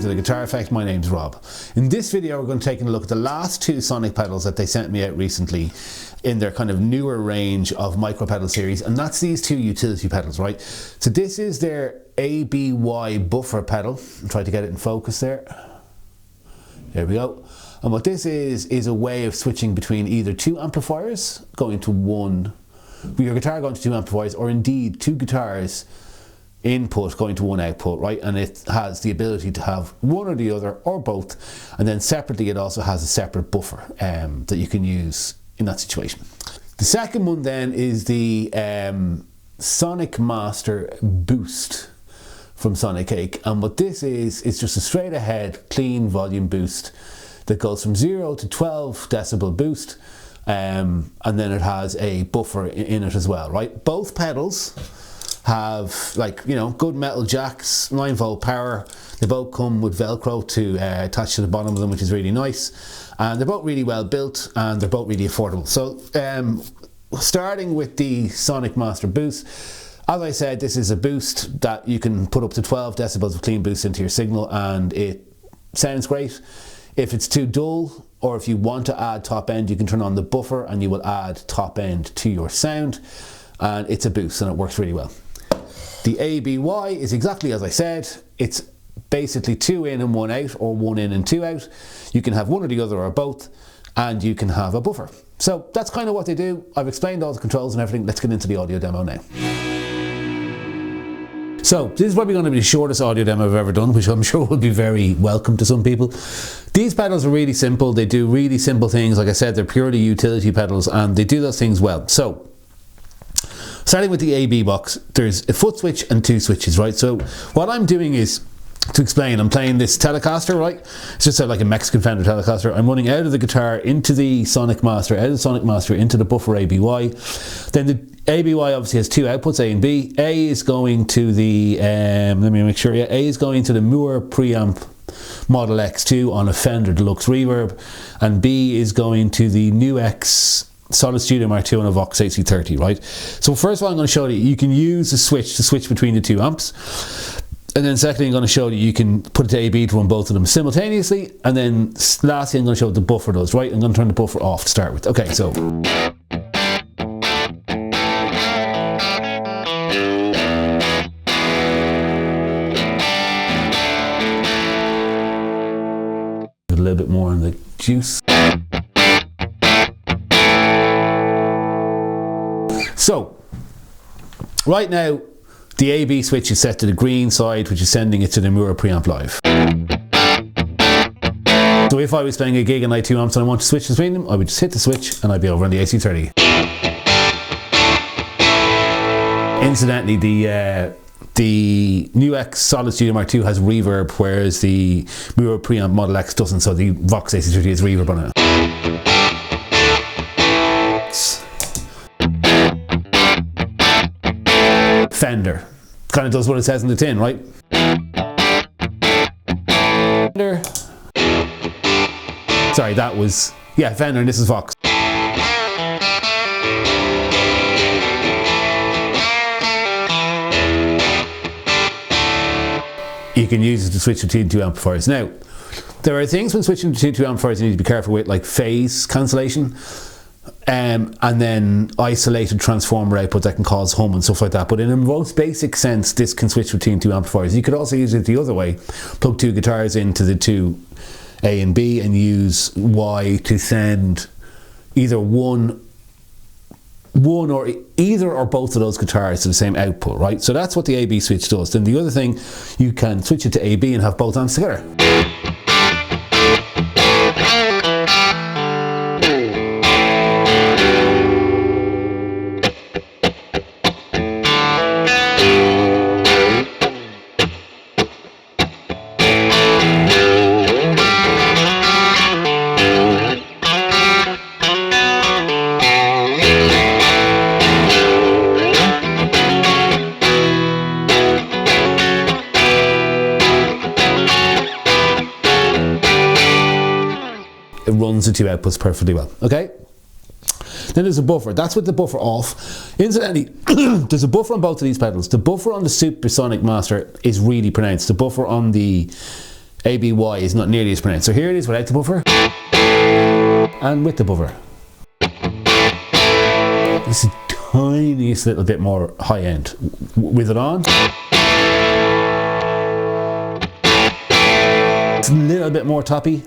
to The Guitar Effect. My name's Rob. In this video we're going to take a look at the last two sonic pedals that they sent me out recently in their kind of newer range of micro pedal series, and that's these two utility pedals, right? So this is their ABY buffer pedal. I'll try to get it in focus there. There we go. And what this is a way of switching between either two amplifiers going to one, your guitar going to two amplifiers, or indeed two guitars input going to one output, right? And it has the ability to have one or the other or both, and then separately it also has a separate buffer that you can use in that situation. The second one then is the Sonic Master Boost from Sonicake, and what this is just a straight ahead clean volume boost that goes from 0 to 12 decibel boost, and then it has a buffer in it as well, right? Both pedals have, like, you know, good metal jacks, 9-volt power. They both come with Velcro to attach to the bottom of them, which is really nice. And they're both really well built, and they're both really affordable. So starting with the Sonic Master Boost, as I said, this is a boost that you can put up to 12 decibels of clean boost into your signal, and it sounds great. If it's too dull, or if you want to add top end, you can turn on the buffer and you will add top end to your sound, and it's a boost and it works really well. The ABY is exactly as I said. It's basically 2 in and 1 out, or 1 in and 2 out. You can have one or the other or both, and you can have a buffer. So that's kind of what they do. I've explained all the controls and everything. Let's get into the audio demo now. So this is probably going to be the shortest audio demo I've ever done, which I'm sure will be very welcome to some people. These pedals are really simple. They do really simple things. Like I said, they're purely utility pedals, and they do those things well. So starting with the AB box, there's a foot switch and 2 switches, right? So what I'm doing is, to explain, I'm playing this Telecaster, right? It's just like a Mexican Fender Telecaster. I'm running out of the guitar into the Sonic Master, out of the Sonic Master into the buffer ABY. Then the ABY obviously has 2 outputs, A and B. A is going to the, let me make sure, yeah, A is going to the Moore preamp Model X2 on a Fender Deluxe Reverb, and B is going to the New X Solid Studio Mark II on a Vox AC30, right? So first of all, I'm going to show you can use the switch to switch between the 2 amps. And then secondly, I'm going to show you can put it to AB to run both of them simultaneously. And then lastly, I'm going to show what the buffer does, right? I'm going to turn the buffer off to start with. Okay, so a little bit more on the juice. So right now, the AB switch is set to the green side, which is sending it to the Moore preamp live. So if I was playing a gig and I had 2 amps and I want to switch between them, I would just hit the switch and I'd be over on the AC30. Incidentally, the New X Solid Studio Mark II has reverb, whereas the Moore preamp Model X doesn't, so the Vox AC30 has reverb on it. Fender kind of does what it says in the tin, right? Fender. Sorry, that was, yeah, Fender, and this is Vox. You can use it to switch between 2 amplifiers. Now, there are things when switching between 2 amplifiers you need to be careful with, like phase cancellation. And then isolated transformer output that can cause hum and stuff like that. But in a most basic sense, this can switch between 2 amplifiers. You could also use it the other way. Plug 2 guitars into the 2 A and B and use Y to send either one or either or both of those guitars to the same output, right? So that's what the AB switch does. Then the other thing, you can switch it to AB and have both amps together. It runs the 2 outputs perfectly well, okay? Then there's a buffer. That's with the buffer off. Incidentally, there's a buffer on both of these pedals. The buffer on the Supersonic Master is really pronounced. The buffer on the ABY is not nearly as pronounced. So here it is without the buffer and with the buffer. It's the tiniest little bit more high end. With it on, it's a little bit more toppy.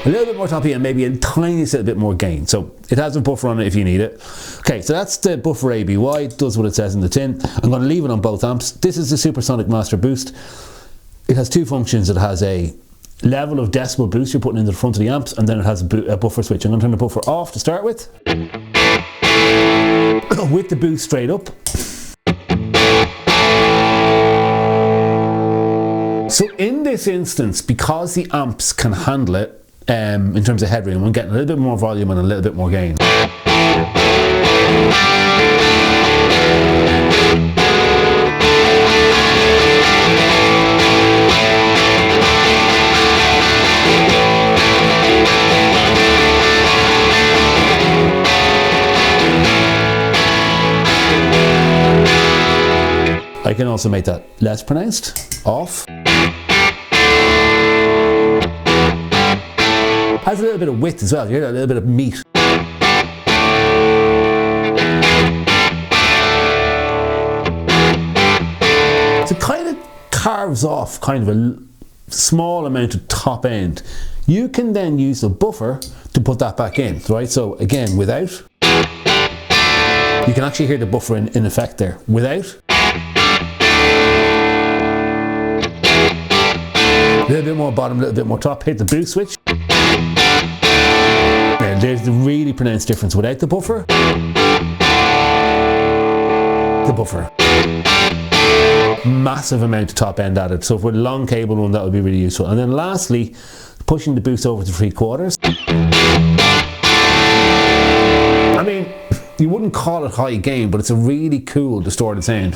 A little bit more toppy and maybe a tiniest little bit more gain. So it has a buffer on it if you need it. Okay, so that's the buffer ABY. It does what it says in the tin. I'm going to leave it on both amps. This is the Supersonic Master Boost. It has two functions. It has a level of decibel boost you're putting into the front of the amps, and then it has a buffer switch. I'm going to turn the buffer off to start with. With the boost straight up. So in this instance, because the amps can handle it, in terms of headroom, I'm getting a little bit more volume and a little bit more gain. I can also make that less pronounced, off. Has a little bit of width as well, you hear a little bit of meat. So it kind of carves off kind of a small amount of top end. You can then use the buffer to put that back in, right? So again, without, you can actually hear the buffer in effect there. Without, a little bit more bottom, a little bit more top, hit the boost switch. And there's the really pronounced difference without the buffer. The buffer. Massive amount of top end added. So for a long cable one, that would be really useful. And then lastly, pushing the boost over to 3/4. I mean, you wouldn't call it high gain, but it's a really cool distorted sound.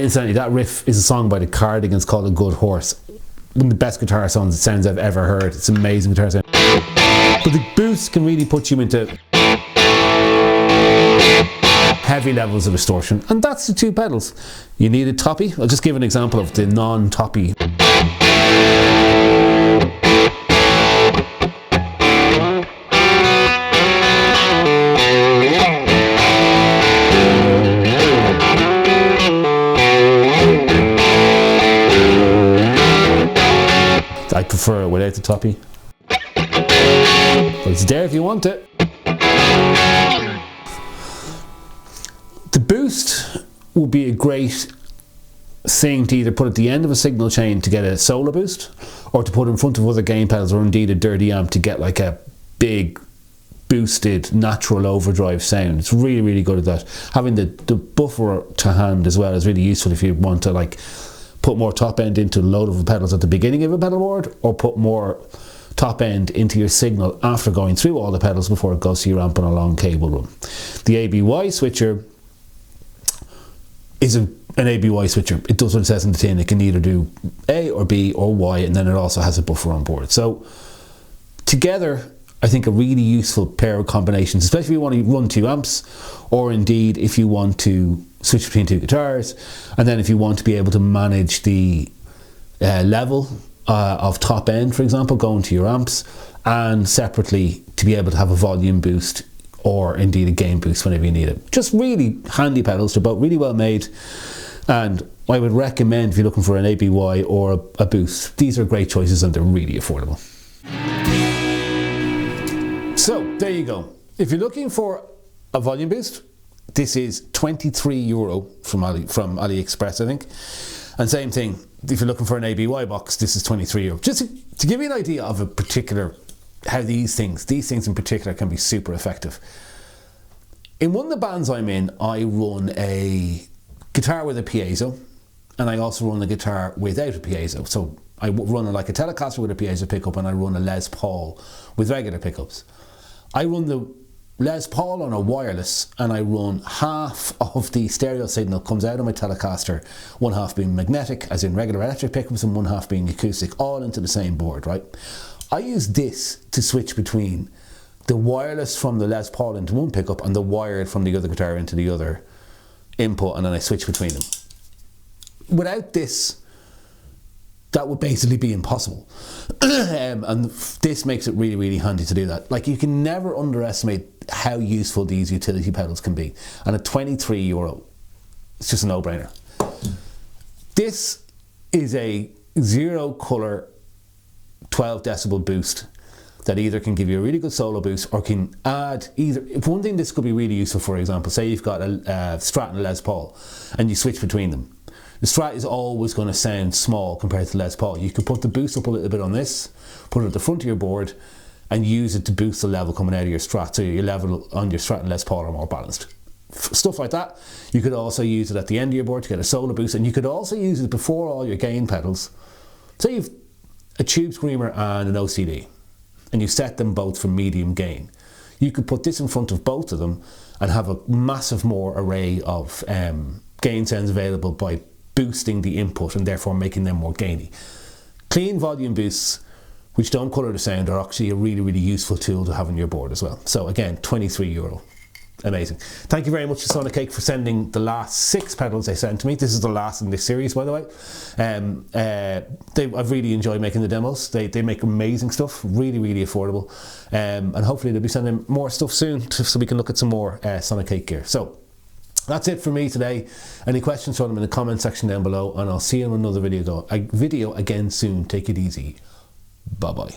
Incidentally, that riff is a song by the Cardigans called A Good Horse. One of the best guitar sounds I've ever heard. It's an amazing guitar sound. But the boost can really put you into heavy levels of distortion. And that's the two pedals. You need a toppy. I'll just give an example of the non-toppy. I prefer it without the toppy, but it's there if you want it. The boost would be a great thing to either put at the end of a signal chain to get a solo boost, or to put in front of other gain pedals, or indeed a dirty amp to get like a big boosted natural overdrive sound. It's really, really good at that. Having the buffer to hand as well is really useful if you want to like put more top end into a load of pedals at the beginning of a pedal board, or put more top end into your signal after going through all the pedals before it goes to your amp on a long cable run. The ABY switcher is an ABY switcher. It does what it says in the tin. It can either do A or B or Y, and then it also has a buffer on board. So together, I think a really useful pair of combinations, especially if you want to run two amps, or indeed if you want to switch between two guitars, and then if you want to be able to manage the level of top end, for example, going to your amps, and separately to be able to have a volume boost or indeed a gain boost whenever you need it. Just really handy pedals. They're both really well made, and I would recommend if you're looking for an ABY or a boost, these are great choices and they're really affordable. So there you go. If you're looking for a volume boost, this is €23 from AliExpress, I think. And same thing, if you're looking for an ABY box, this is €23. Just to give you an idea of a particular, how these things in particular can be super effective. In one of the bands I'm in, I run a guitar with a piezo, and I also run a guitar without a piezo. So I run like a Telecaster with a piezo pickup, and I run a Les Paul with regular pickups. I run the Les Paul on a wireless, and I run half of the stereo signal comes out of my Telecaster, one half being magnetic, as in regular electric pickups, and one half being acoustic, all into the same board, right? I use this to switch between the wireless from the Les Paul into one pickup and the wired from the other guitar into the other input, and then I switch between them. Without this, that would basically be impossible. And this makes it really, really handy to do that. Like, you can never underestimate how useful these utility pedals can be. And at €23, it's just a no-brainer. This is a zero colour 12 decibel boost that either can give you a really good solo boost or can add either. If one thing this could be really useful, for example, say you've got a Strat and a Les Paul and you switch between them. The Strat is always going to sound small compared to the Les Paul. You could put the boost up a little bit on this, put it at the front of your board, and use it to boost the level coming out of your Strat, so your level on your Strat and Les Paul are more balanced. Stuff like that. You could also use it at the end of your board to get a solo boost, and you could also use it before all your gain pedals. Say you've a Tube Screamer and an OCD, and you set them both for medium gain. You could put this in front of both of them and have a massive more array of gain sounds available by boosting the input and therefore making them more gainy. Clean volume boosts, which don't colour the sound, are actually a really, really useful tool to have on your board as well. So again, €23. Amazing. Thank you very much to Sonicake for sending the last 6 pedals they sent to me. This is the last in this series, by the way. I've really enjoyed making the demos. They make amazing stuff, really, really affordable. And hopefully they'll be sending more stuff soon so we can look at some more Sonicake gear. So that's it for me today. Any questions, throw them in the comment section down below, and I'll see you in another video again soon. Take it easy. Bye-bye.